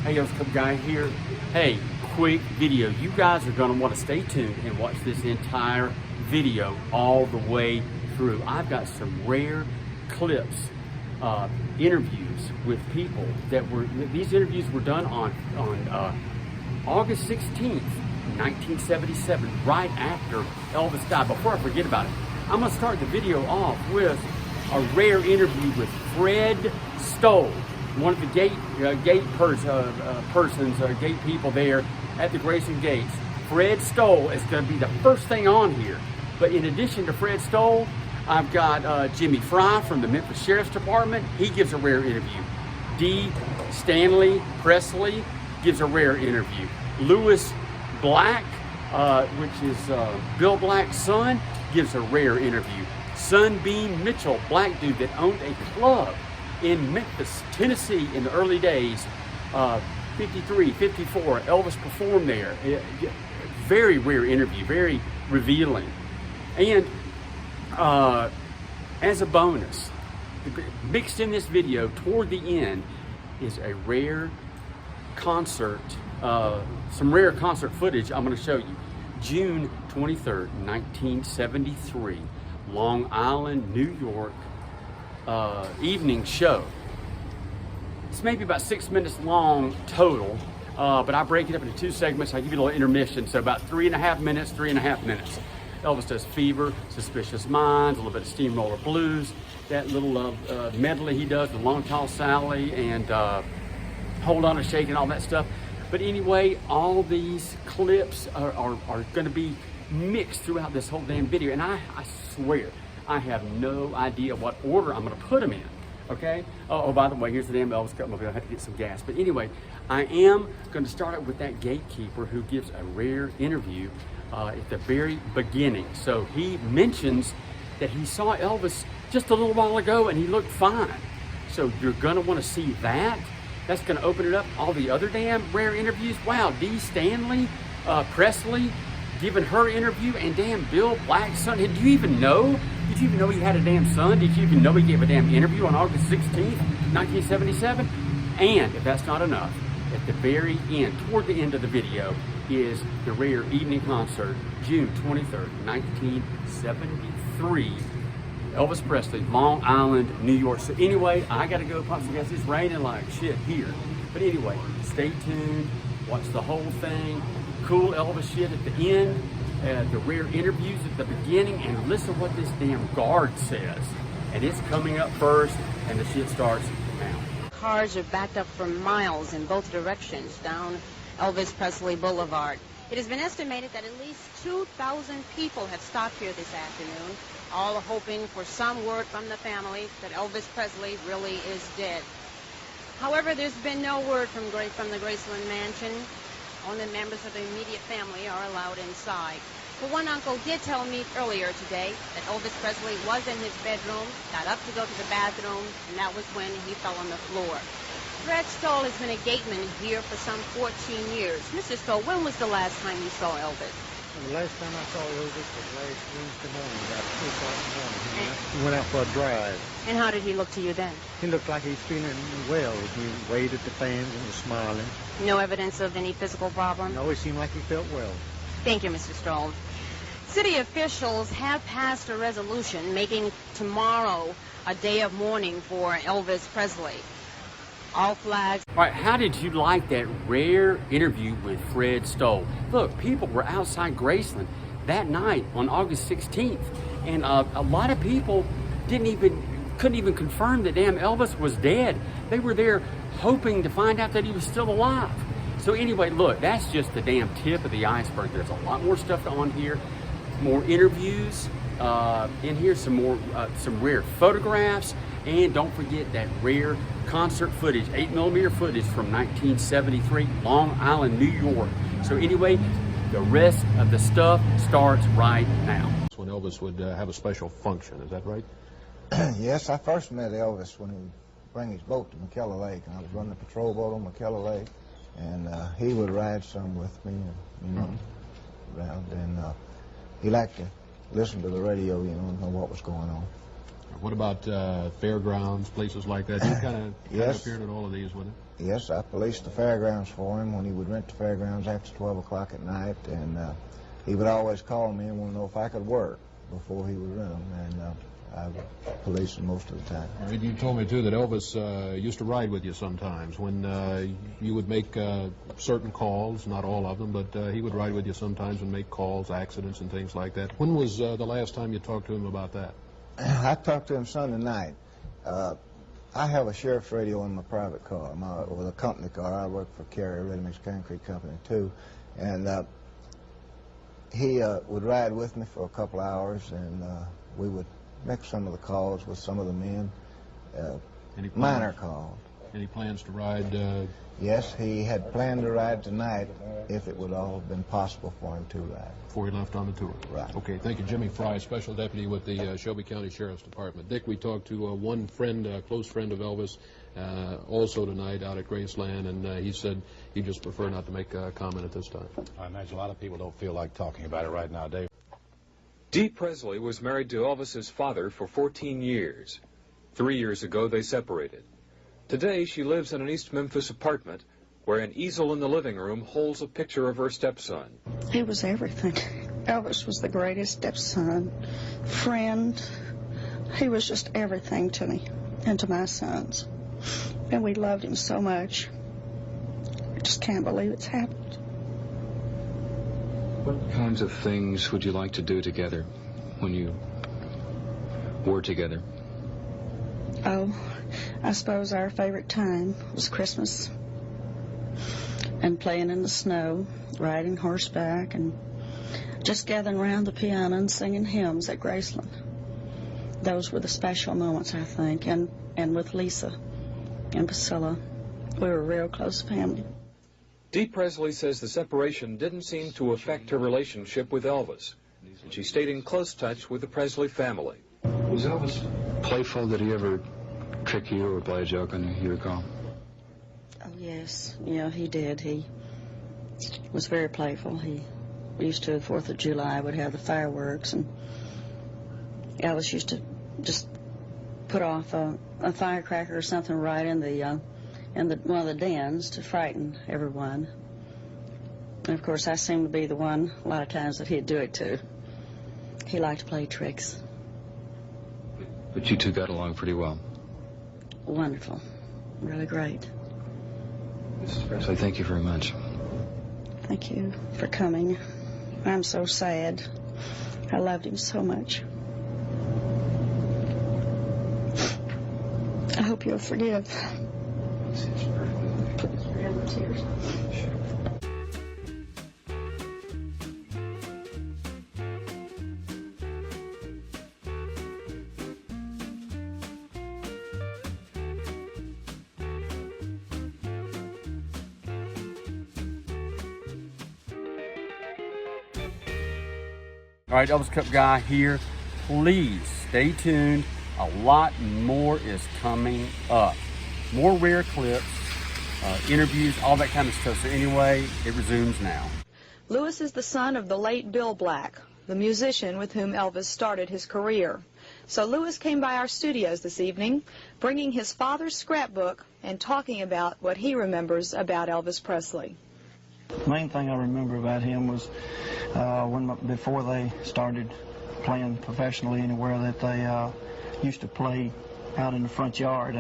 Hey, ElvisCupGuy here. Hey, quick video. You guys are going to want to stay tuned and watch this entire video all the way through. I've got some rare clips, interviews with people that were, these interviews were done on August 16th, 1977, right after Elvis died. Before I forget about it, I'm going to start the video off with a rare interview with Fred Stolle, one of the gate people there at the Graceland gates. Fred Stolle is going to be the first thing on here. But in addition to Fred Stolle, I've got Jimmy Frye from the Memphis Sheriff's Department. He gives a rare interview. Dee Stanley Presley gives a rare interview. Lewis Black, which is Bill Black's son, gives a rare interview. Sunbeam Mitchell, black dude that owned a club in Memphis, Tennessee in the early days, 53, 54, Elvis performed there. Very rare interview, very revealing. And as a bonus, mixed in this video toward the end is a rare concert, some rare concert footage I'm going to show you. June 23rd, 1973, Long Island, New York, evening show. It's maybe about 6 minutes long total, but I break it up into two segments. I give you a little intermission, so about 3.5 minutes, 3.5 minutes. Elvis does Fever, Suspicious Minds, a little bit of Steamroller Blues, that little medley he does with Long Tall Sally and Hold On a Shake and all that stuff. But anyway, all these clips are going to be mixed throughout this whole damn video, and I swear, I have no idea what order I'm going to put them in, okay? Oh, by the way, here's the damn Elvis Cupmobile. I have to get some gas. But anyway, I am going to start out with that gatekeeper who gives a rare interview at the very beginning. So he mentions that he saw Elvis just a little while ago and he looked fine. So you're going to want to see that. That's going to open it up. All the other damn rare interviews. Wow, Dee Stanley Presley giving her interview, and damn Bill Black's son. Did you even know? Did you even know he had a damn son? Did you even know he gave a damn interview on August 16th, 1977? And if that's not enough, at the very end, toward the end of the video, is the rare evening concert, June 23rd, 1973. Elvis Presley, Long Island, New York. So anyway, I got to go pump some gas. It's raining like shit here. But anyway, stay tuned. Watch the whole thing. Cool Elvis shit at the end, the rare interviews at the beginning, and listen what this damn guard says. And it's coming up first, and the shit starts now. Cars are backed up for miles in both directions down Elvis Presley Boulevard. It has been estimated that at least 2,000 people have stopped here this afternoon, all hoping for some word from the family that Elvis Presley really is dead. However, there's been no word from the Graceland mansion. Only members of the immediate family are allowed inside. But one uncle did tell me earlier today that Elvis Presley was in his bedroom, got up to go to the bathroom, and that was when he fell on the floor. Fred Stolle has been a gateman here for some 14 years. Mr. Stolle, when was the last time you saw Elvis? The last time I saw Elvis was last Wednesday morning, about 2 o'clock in the morning. He went out for a drive. And how did he look to you then? He looked like he's feeling well. He waved at the fans and was smiling. No evidence of any physical problem? No, it seemed like he felt well. Thank you, Mr. Stolle. City officials have passed a resolution making tomorrow a day of mourning for Elvis Presley. All flags. All right, how did you like that rare interview with Fred Stolle? Look, people were outside Graceland that night on August 16th, and a lot of people couldn't even confirm that damn Elvis was dead. They were there hoping to find out that he was still alive. So anyway, look, that's just the damn tip of the iceberg. There's a lot more stuff on here, more interviews in here, some rare photographs, and don't forget that rare concert footage, 8mm footage from 1973, Long Island, New York. So anyway, the rest of the stuff starts right now. When Elvis would have a special function, is that right? Yes, I first met Elvis when he would bring his boat to McKellar Lake, and I was running a patrol boat on McKellar Lake, and he would ride some with me, around, and he liked to listen to the radio, and know what was going on. What about fairgrounds, places like that? You kind of yes. appeared at all of these, wouldn't Yes, I policed the fairgrounds for him when he would rent the fairgrounds after 12 o'clock at night, and he would always call me and want to know if I could work before he would rent them, and I would police them most of the time. All right, you told me, too, that Elvis used to ride with you sometimes when you would make certain calls, not all of them, but he would ride with you sometimes and make calls, accidents and things like that. When was the last time you talked to him about that? I talked to him Sunday night. I have a sheriff's radio in my private car, or the company car. I work for Carrier Ready Mix Concrete Company, too. And he would ride with me for a couple hours, and we would make some of the calls with some of the men, minor calls. Any plans to ride? Yes, he had planned to ride tonight if it would all have been possible for him to ride. Before he left on the tour? Right. Okay, thank you. Jimmy Frye, Special Deputy with the Shelby County Sheriff's Department. Dick, we talked to one friend, close friend of Elvis, also tonight out at Graceland, and he said he'd just prefer not to make a comment at this time. I imagine a lot of people don't feel like talking about it right now, Dave. Dee Presley was married to Elvis's father for 14 years. 3 years ago, they separated. Today, she lives in an East Memphis apartment where an easel in the living room holds a picture of her stepson. He was everything. Elvis was the greatest stepson, friend. He was just everything to me and to my sons. And we loved him so much. I just can't believe it's happened. What kinds of things would you like to do together when you were together? Oh, I suppose our favorite time was Christmas and playing in the snow, riding horseback, and just gathering around the piano and singing hymns at Graceland. Those were the special moments, I think, and with Lisa and Priscilla. We were a real close family. Dee Presley says the separation didn't seem to affect her relationship with Elvis, and she stayed in close touch with the Presley family. Was Elvis playful? Did he ever trick you or play a joke on you, you recall? Oh, yes. Yeah, he did. He was very playful. He used to, 4th of July, would have the fireworks, and Elvis used to just put off a firecracker or something right in one of the dens to frighten everyone. And, of course, I seemed to be the one a lot of times that he'd do it to. He liked to play tricks. But you two got along pretty well. Wonderful. Really great. Mrs. Presley, thank you very much. Thank you for coming. I'm so sad. I loved him so much. I hope you'll forgive. Tears. All right, Elvis Cup Guy here. Please stay tuned. A lot more is coming up. More rare clips, interviews, all that kind of stuff. So anyway, it resumes now. Louis is the son of the late Bill Black, the musician with whom Elvis started his career. So Louis came by our studios this evening, bringing his father's scrapbook and talking about what he remembers about Elvis Presley. The main thing I remember about him was before they started playing professionally anywhere, that they used to play out in the front yard,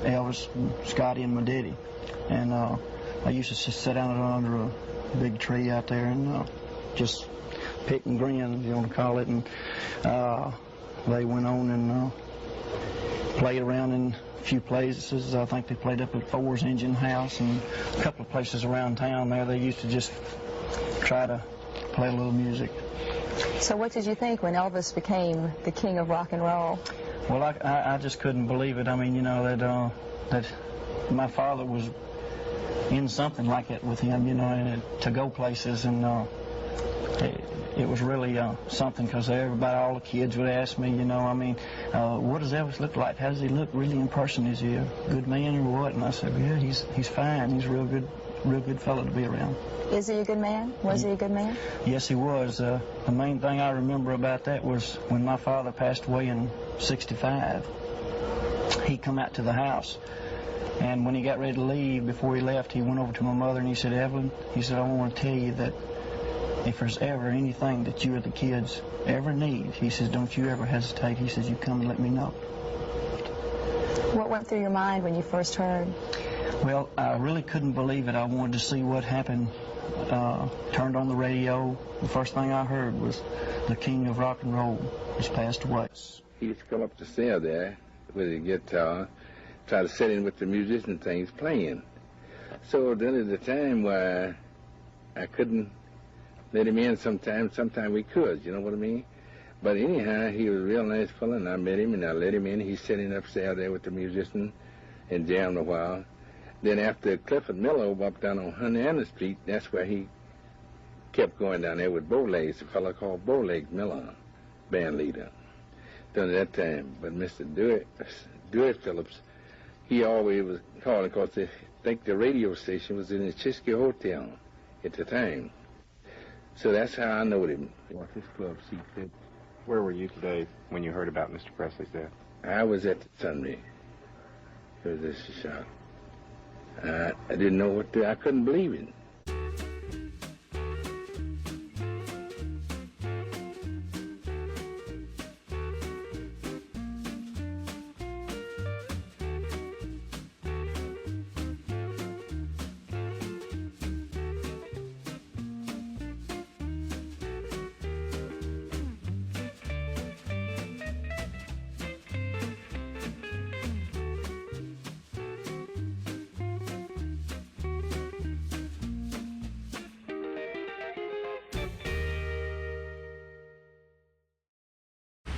Elvis, Scotty, and my daddy. And I used to sit down under a big tree out there and just pick and grin, if you want to call it. And they went on and played around in a few places. I think they played up at Ford's Engine House and a couple of places around town there. They used to just try to play a little music. So what did you think when Elvis became the king of rock and roll? Well, I just couldn't believe it. I mean, you know, that my father was in something like that with him, you know, and to go places, and it was really something, because everybody, all the kids would ask me, you know, I mean, what does Elvis look like? How does he look really in person? Is he a good man or what? And I said, yeah, he's fine. He's a real good fellow to be around. Is he a good man? Was he a good man? Yes, he was. The main thing I remember about that was when my father passed away in '65. He come out to the house, And when he got ready to leave, before he left, he went over to my mother and he said, Evelyn, he said, I want to tell you that if there's ever anything that you or the kids ever need, he says, don't you ever hesitate. He says, you come and let me know. What went through your mind when you first heard? Well, I really couldn't believe it. I wanted to see what happened. Turned on the radio. The first thing I heard was the king of rock and roll has passed away. He used to come up the stair there with a guitar, try to sit in with the musician things playing. So then at the time where I couldn't let him in sometimes we could, you know what I mean? But anyhow, he was a real nice fellow, and I met him, and I let him in. He's sitting upstairs there with the musician and jammed a while. Then after Clifford Miller walked down on Hunter Street, that's where he kept going down there with Bowlegs, a fellow called Bowlegs Miller, band leader, during that time. But Mr. Dewitt Phillips, he always was calling because I think the radio station was in the Chisky Hotel at the time. So that's how I know him. Watch his club, see fit. Where were you today when you heard about Mr. Presley's death? I was at the Sunbeam. It was this shot. I didn't know what to, I couldn't believe it.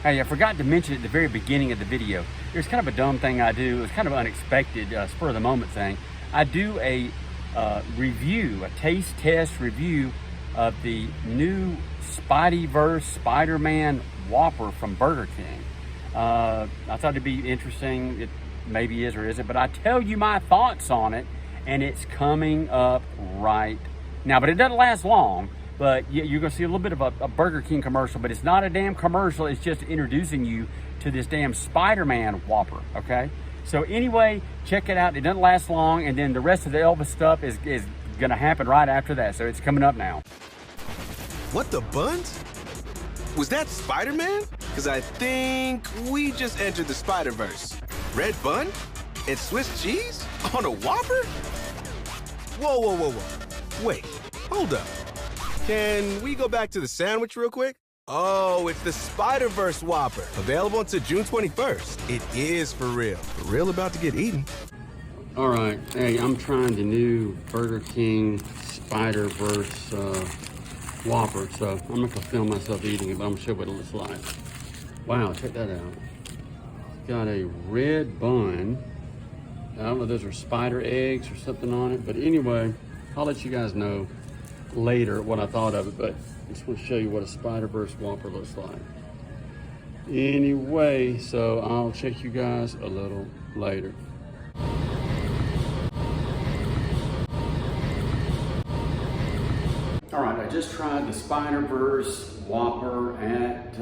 Hey, I forgot to mention at the very beginning of the video, there's kind of a dumb thing I do. It's kind of unexpected, spur of the moment thing. I do a review, a taste test review of the new Spideyverse Spider-Man Whopper from Burger King. I thought it'd be interesting. It maybe is or isn't, but I tell you my thoughts on it, and it's coming up right now. But it doesn't last long. But you're going to see a little bit of a Burger King commercial, but it's not a damn commercial. It's just introducing you to this damn Spider-Man Whopper, okay? So anyway, check it out. It doesn't last long, and then the rest of the Elvis stuff is going to happen right after that. So it's coming up now. What the buns? Was that Spider-Man? Because I think we just entered the Spider-Verse. Red bun? And Swiss cheese? On a Whopper? Whoa, whoa, whoa, whoa. Wait, hold up. Can we go back to the sandwich real quick? Oh, it's the Spider-Verse Whopper. Available until June 21st. It is for real. For real about to get eaten. All right. Hey, I'm trying the new Burger King Spider-Verse Whopper. So I'm not going to film myself eating it, but I'm going to show you what it looks like. Wow, check that out. It's got a red bun. I don't know if those are spider eggs or something on it. But anyway, I'll let you guys know later what I thought of it, but I just want to show you what a Spider-Verse Whopper looks like. Anyway, so I'll check you guys a little later. All right, I just tried the Spider-Verse Whopper at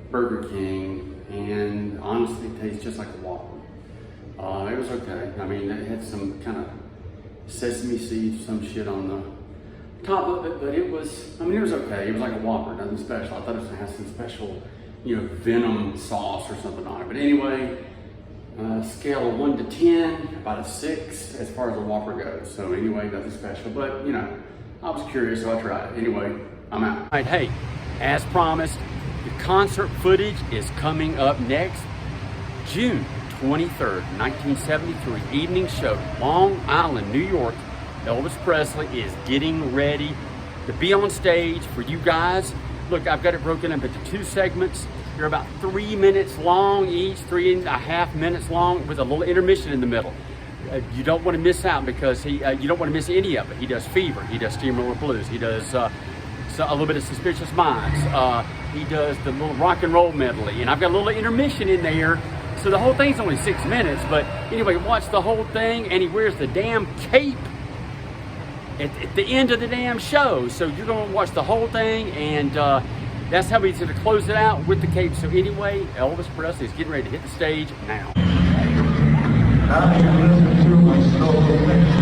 Burger King, and honestly it tastes just like a Whopper. It was okay. I mean, it had some kind of sesame seeds, some shit on the top of it, but it was, I mean, it was okay. It was like a Whopper, nothing special. I thought it was gonna have some special, you know, venom sauce or something on it. But anyway, scale of 1 to 10, about a 6 as far as the Whopper goes. So anyway, nothing special, but you know, I was curious, so I tried it. Anyway, I'm out. All right, hey, as promised, the concert footage is coming up next. June 23rd, 1973, evening show, Long Island, New York. Elvis Presley is getting ready to be on stage for you guys. Look, I've got it broken up into 2 segments. They're about 3 minutes long each, 3.5 minutes long with a little intermission in the middle. You don't want to miss out because you don't want to miss any of it. He does Fever, he does Steamroller Blues, he does a little bit of Suspicious Minds, he does the little rock and roll medley, and I've got a little intermission in there. So the whole thing's only 6 minutes, but anyway, watch the whole thing, and he wears the damn cape at the end of the damn show. So you're going to watch the whole thing, and that's how he's going to close it out with the cape. So anyway, Elvis Presley is getting ready to hit the stage now. Now you listen to Whopper,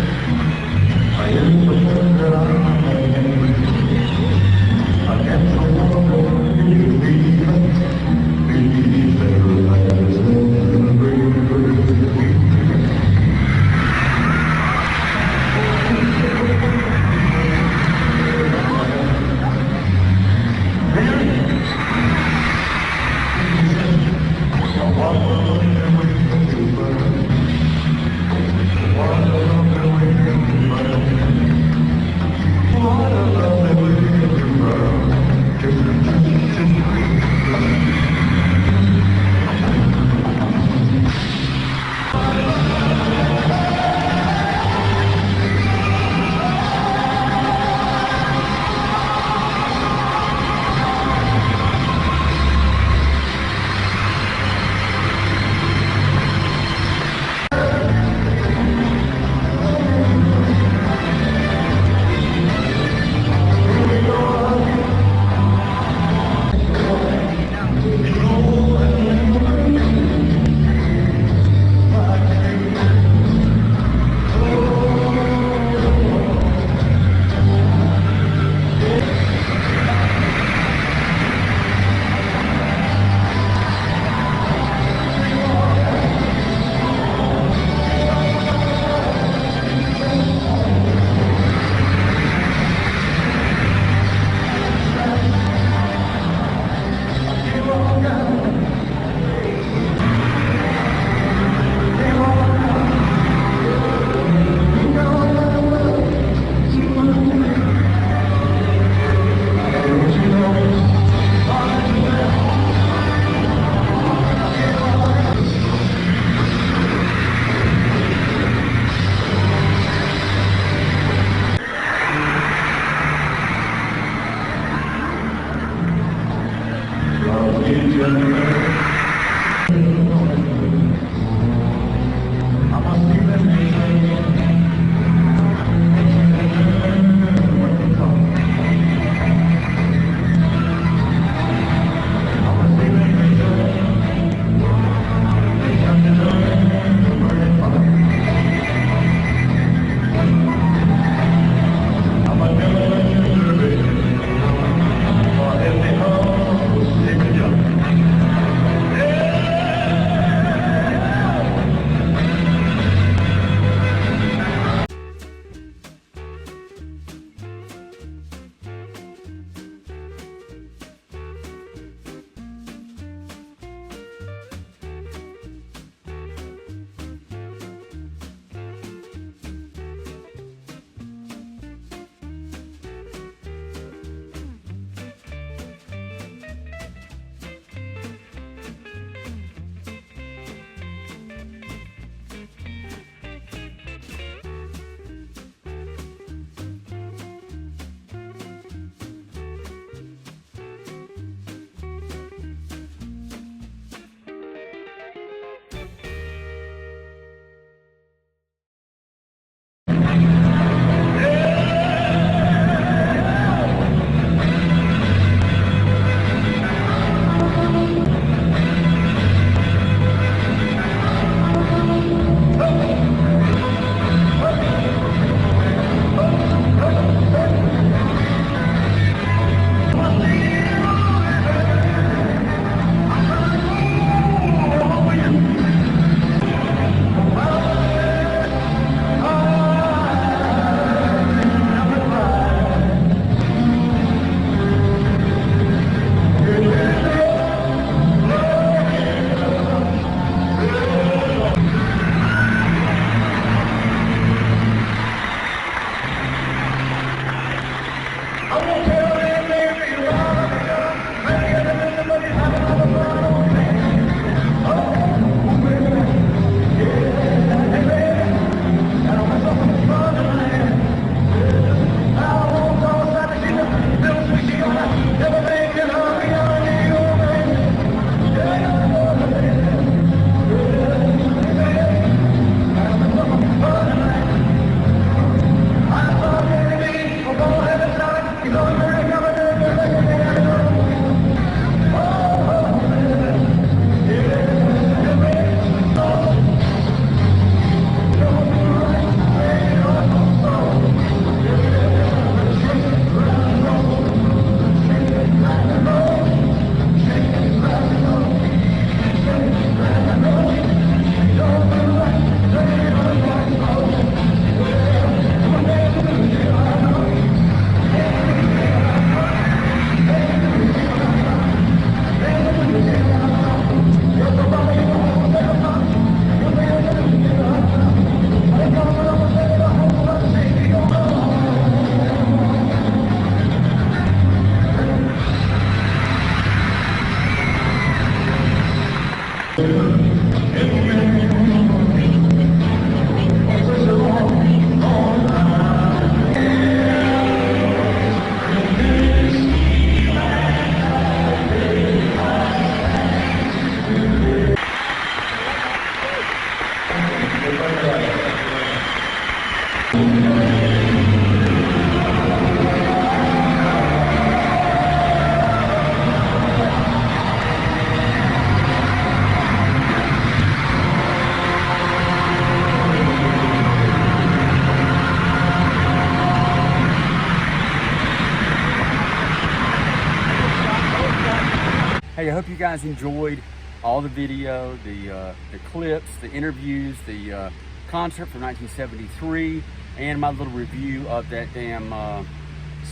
guys enjoyed all the video, the clips, the interviews, the concert from 1973, and my little review of that damn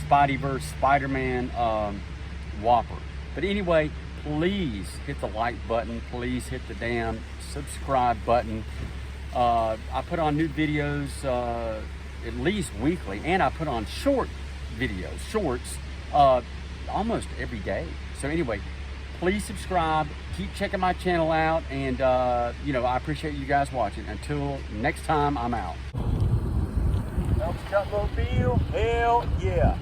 Spideyverse Spider-Man Whopper. But anyway, please hit the like button. Please hit the damn subscribe button. I put on new videos at least weekly, and I put on short videos, shorts, almost every day. So anyway, please subscribe, keep checking my channel out, and you know, I appreciate you guys watching. Until next time, I'm out. ElvisCupMobile, hell yeah.